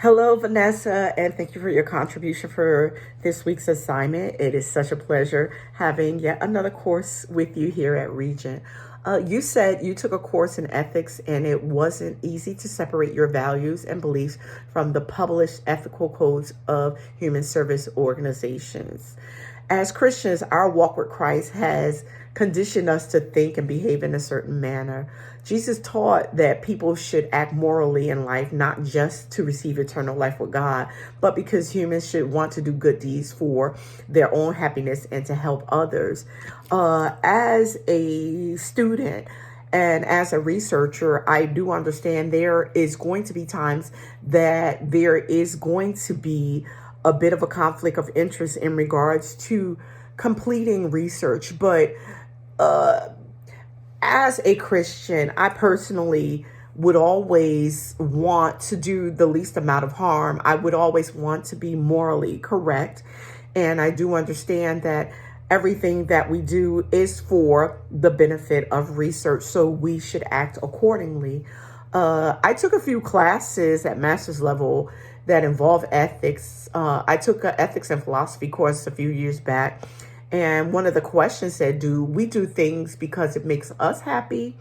Hello, Vanessa, and thank you for your contribution for this week's assignment. It is such a pleasure having yet another course with you here at Regent. You said you took a course in ethics and it wasn't easy to separate your values and beliefs from the published ethical codes of human service organizations. As Christians, our walk with Christ has conditioned us to think and behave in a certain manner. Jesus taught that people should act morally in life, not just to receive eternal life with God, but because humans should want to do good deeds for their own happiness and to help others. As a student, and as a researcher, I do understand there is going to be times that there is going to be a bit of a conflict of interest in regards to completing research. But as a Christian, I personally would always want to do the least amount of harm. I would always want to be morally correct. And I do understand that everything that we do is for the benefit of research, so we should act accordingly. I took a few classes at master's level that involve ethics. I took an ethics and philosophy course a few years back. And one of the questions said, do we do things because it makes us happy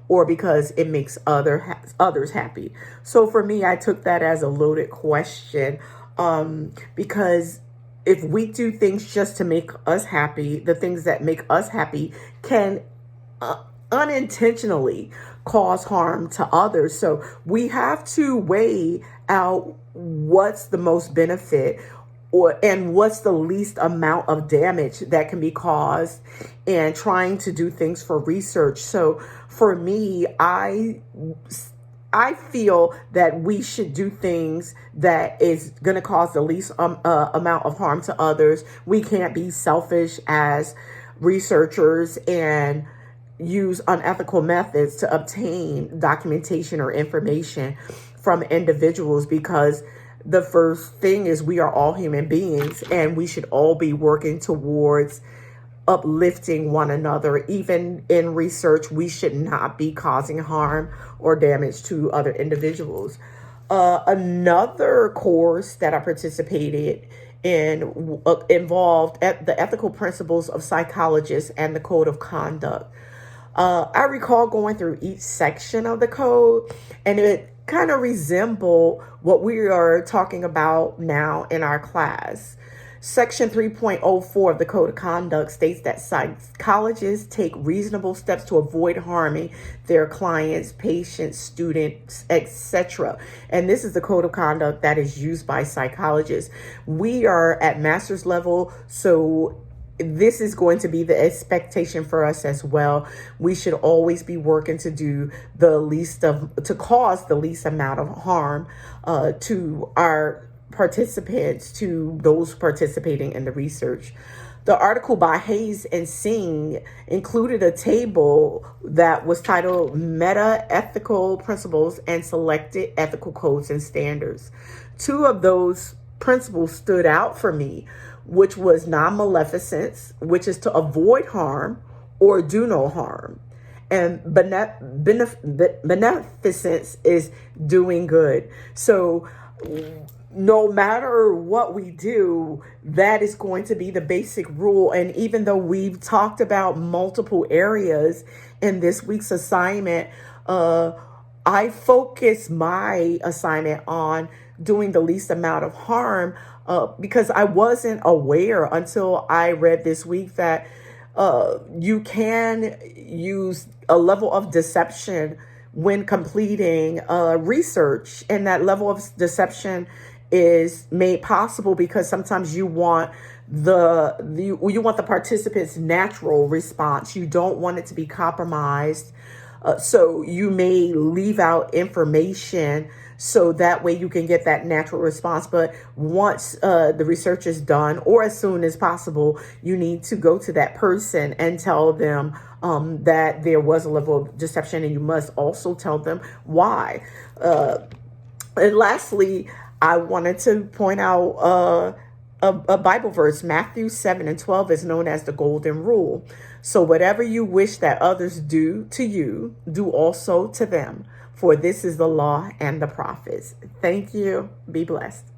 or because it makes others happy? So for me, I took that as a loaded question because if we do things just to make us happy, the things that make us happy can unintentionally cause harm to others. So we have to weigh out what's the most benefit and what's the least amount of damage that can be caused and trying to do things for research. So for me, I feel that we should do things that is going to cause the least amount of harm to others. We can't be selfish as researchers and use unethical methods to obtain documentation or information from individuals, because the first thing is we are all human beings and we should all be working towards uplifting one another. Even in research, we should not be causing harm or damage to other individuals. Another course that I participated in involved the ethical principles of psychologists and the code of conduct. I recall going through each section of the code, and it kind of resemble what we are talking about now in our class. Section 3.04 of the Code of Conduct states that psychologists take reasonable steps to avoid harming their clients, patients, students, etc. And this is the Code of Conduct that is used by psychologists. We are at master's level, so this is going to be the expectation for us as well. We should always be working to to cause the least amount of harm to our participants, to those participating in the research. The article by Hayes and Singh included a table that was titled Meta Ethical Principles and Selected Ethical Codes and Standards. Two of those principles stood out for me, which was non-maleficence, which is to avoid harm or do no harm. And beneficence is doing good. So no matter what we do, that is going to be the basic rule. And even though we've talked about multiple areas in this week's assignment, I focus my assignment on doing the least amount of harm because I wasn't aware until I read this week that you can use a level of deception when completing research. And that level of deception is made possible because sometimes you want you want the participants' natural response. You don't want it to be compromised. So you may leave out information so that way you can get that natural response. But once the research is done, or as soon as possible, you need to go to that person and tell them that there was a level of deception, and you must also tell them why. And lastly, I wanted to point out a Bible verse. Matthew 7:12 is known as the golden rule. So whatever you wish that others do to you, do also to them. For this is the law and the prophets. Thank you. Be blessed.